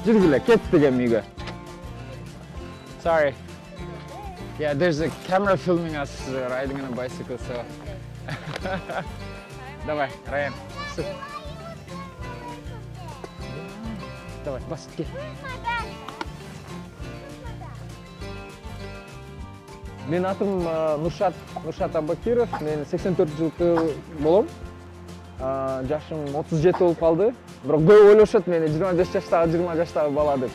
Жүргүлө кеттик эми үйгө. Sorry. Yeah, there's a camera filming us riding on a bicycle, so. Давай, Райан. Давай, бас, кел. Менин атым Нуршат Абакиров. Мен 84 жылкы болом. Жашым 37 болуп калды. Бирок көп ойлошот мени 25 жаштагы 20 жаштагы бала деп.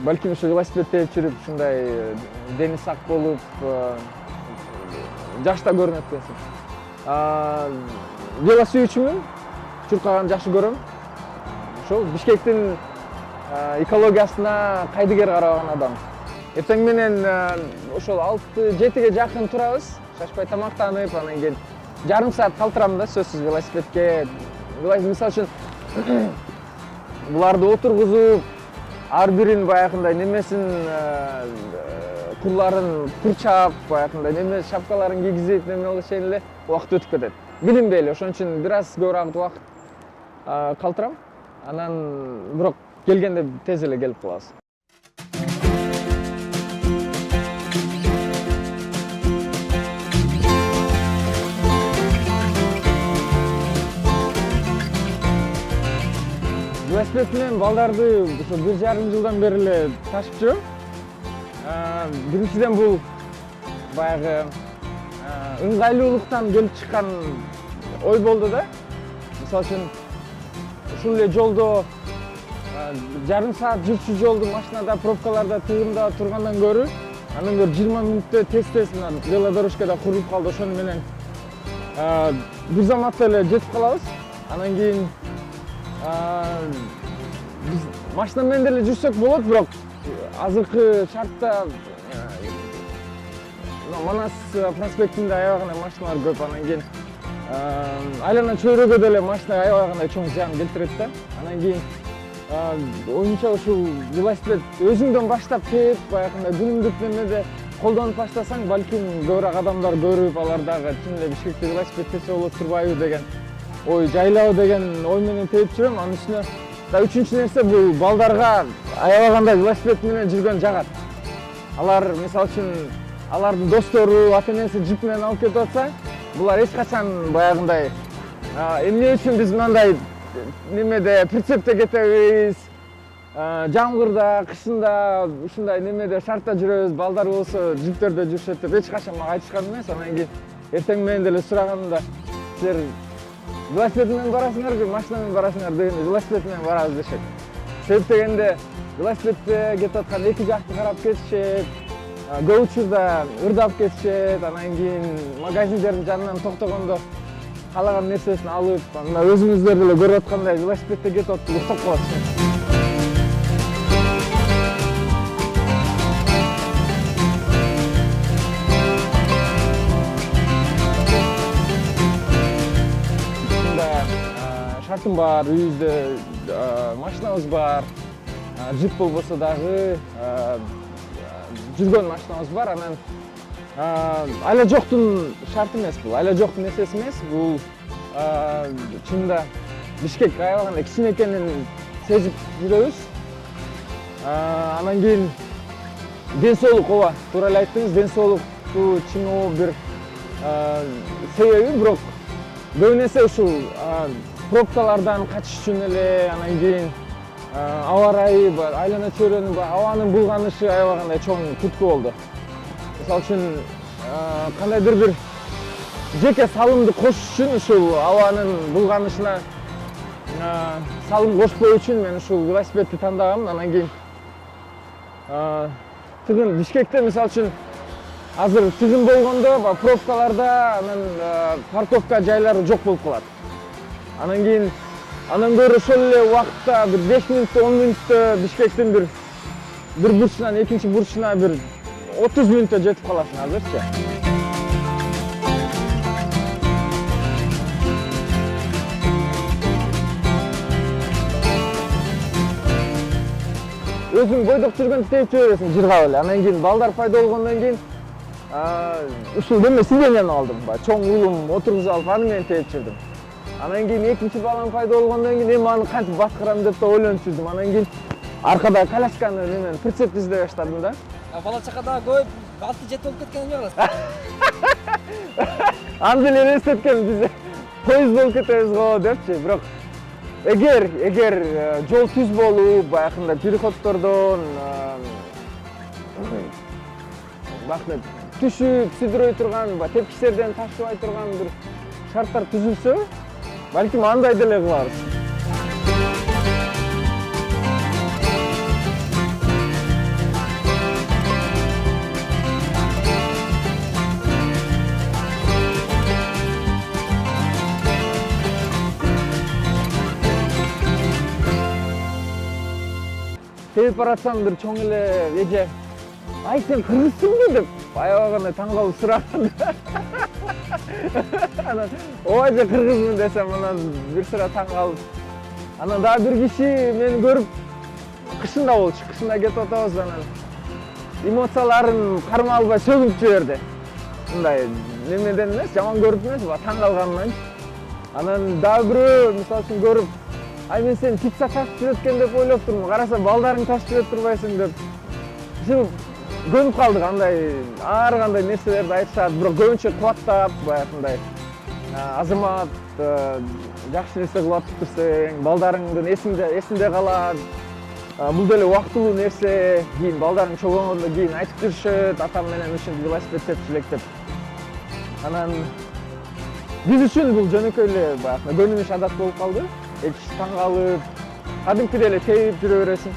Балким ушу велосипед тээп жүрүп, ушундай дени сак болуп, жашта көрүнөт экенсиң. Велосүйүүчүмүн. Чуркаганды жакшы көрөм. Ошол Бишкектин экологиясына кайдыгер карабаган адам. Эртең менен ошол 6-7ге жакын турабыз. Шашпай тамактанып, анан кийин жарым саат калтырам да сөзсүз велосипедке. Мисалы үчүн буларды отургузуп, ар бирин баягындай немесин курларын курчап, баягындай неме шапкаларын кийгизип, неме кылышын эле убакыт өтүп кетет. Билинбей эле, ошон үчүн бир аз көбүрөөк убакыт калтырам. Анан бирок келгенде тез эле келип калабыз. Велосипед менен балдарды ошо 1,5 жылдан бери эле ташып жүрөм. Биринчиден бул баягы ыңгайлуулуктан келип чыккан ой болду да. Мисалы үчүн ушул эле жолдо жарым саат жүрчү жолду машинада, пробкаларда, тыгында тургандан көрү, андан көрү 20 мүнөттө тез мына велодорожкада куруп калды. Ошону менен бир заматта эле жетип калабыз. Анан кийин биз машина менен деле жүрсөк болот, бирок азыркы шартта Манас проспектинде аябагандай машиналар көп, анан кийин айлана чөйрөгө деле машина аябагандай чоң зыян келтирет да. Анан кийин оюмча ушул велосипед өзүңдөн баштап тээп, баягындай күнүмдүк немеде колдонуп баштасаң, балким көбүрөөк адамдар көрүп, алар дагы чын эле Бишкекте велосипед тээсе болот турбайбы деген ой, жайлабы деген ой менен тээп жүрөм. Анын үстүнө да үчүнчү нерсе бул балдарга аябагандай велосипед менен жүргөн жагат. Алар мисалы үчүн алардын достору, ата-энеси джип менен алып кетип атса, булар эч качан баягындай эмне үчүн биз мындай немеде прицепте кетебиз, жамгырда, кышында ушундай немеде шартта жүрөбүз, балдар болсо джиптерде жүрүшөт деп эч качан мага айтышкан эмес. Анан кийин эртең менен деле сураганымда силер велосипед менен барасыңарбы, машина менен барасыңар дегенде велосипед менен барабыз дешет. Себеп дегенде велосипедте кетип аткан эки жакты карап кетишет, көп учурда ырдап кетишет, анан кийин магазиндердин жанынан токтогондо каалаган нерсесин алып, мына өзүңүздөр деле көрүп аткандай велосипедте кетип атып уктап калат. Шартым бар, үйүбүздө машинабыз бар, джип болбосо дагы жүргөн машинабыз бар. Анан айла жоктун шарты эмес бул, айла жоктун нерсеси эмес. Бул чынында Бишкек аябагандай кичине экенин сезип жүрөбүз. Анан кийин ден соолук, ооба, туура эле айттыңыз, ден соолукту чыңоо бир себеби, бирок көбүнесе ушул пробкалардан качыш үчүн эле, анан кийин аба ырайы, айлана чөйрөнүн абанын булганышы аябагандай чоң түрткү болду. Мисалы үчүн кандайдыр бир жеке салымды кошуш үчүн, ушул абанын булганышына салым кошпоо үчүн мен ушул велосипедти тандагам. Анан кийин тыгын Бишкекте мисалы үчүн азыр тыгын болгондо, пробкаларда анан парковка жайлары жок болуп калат. Анан кийин андан көрө ошол эле убакытта бир 5 мүнөттө, 10 мүнөттө Бишкектин бир бурчунан экинчи бурчуна бир 30 мүнөттө жетип каласың азырчы. Өзүң бойдок жүргөндө тээп жибересиң жыргап эле. Анан кийин балдар пайда болгондон кийин ушул неме сиденияны алдым. Чоң улум отургузуп алып аны менен тээп жүрдүм. Анан кийин экинчи балам пайда болгондон кийин эми аны кантип башкарам деп да ойлонуп жүрдүм. Анан кийин аркада колясканы немен прицеп издей баштадым да. Бала чака дагы көп, 6-7 болуп кеткен эмне кыласыз? Аны деле элестеткен биз поезд болуп кетебиз го депчи. Бирок эгер жол түз болуп, баягындай переходтордон бакыт түшүп, сүдүрөй турган, тепкичтерден ташыбай турган бир шарттар түзүлсө, балким андай деле кыларбыз. Келип баратсам бир чоң эле эже, ай сен кыргызсыңбы деп аябагандай таң калып сураганда. Анан ооба же кыргызмын десем, анан бир сыра таң калып. Анан дагы бир киши мени көрүп кышында болчу, кышында кетип атабыз, анан эмоцияларын кармай албай сөгүнүп жиберди. Мындай немеден эмес, жаман көрүп эмес, таң калганынан. Анан дагы бирөө мисалы үчүн көрүп, ай мен сени пицца ташып жүрөткөн деп ойлоп турмун, караса балдарың ташып жүрөп турбайсың деп. Ушул көнүп калдык, андай ар кандай нерселерди айтышат, бирок көбүнчө кубаттап, баягындай азамат жакшы нерсе кылып атыптырсың, балдарыңдын эсинде калат. Бул деле убактылуу нерсе, кийин балдарың чогойгондон кийин айтып жүрүшөт, атам менен ушинтип велосипед тепчү элек деп. Анан биз үчүн бул жөнөкөй эле баягы көнүмүш адат болуп калды. Таң калып, кадимкидей эле терип жүрө бересиң.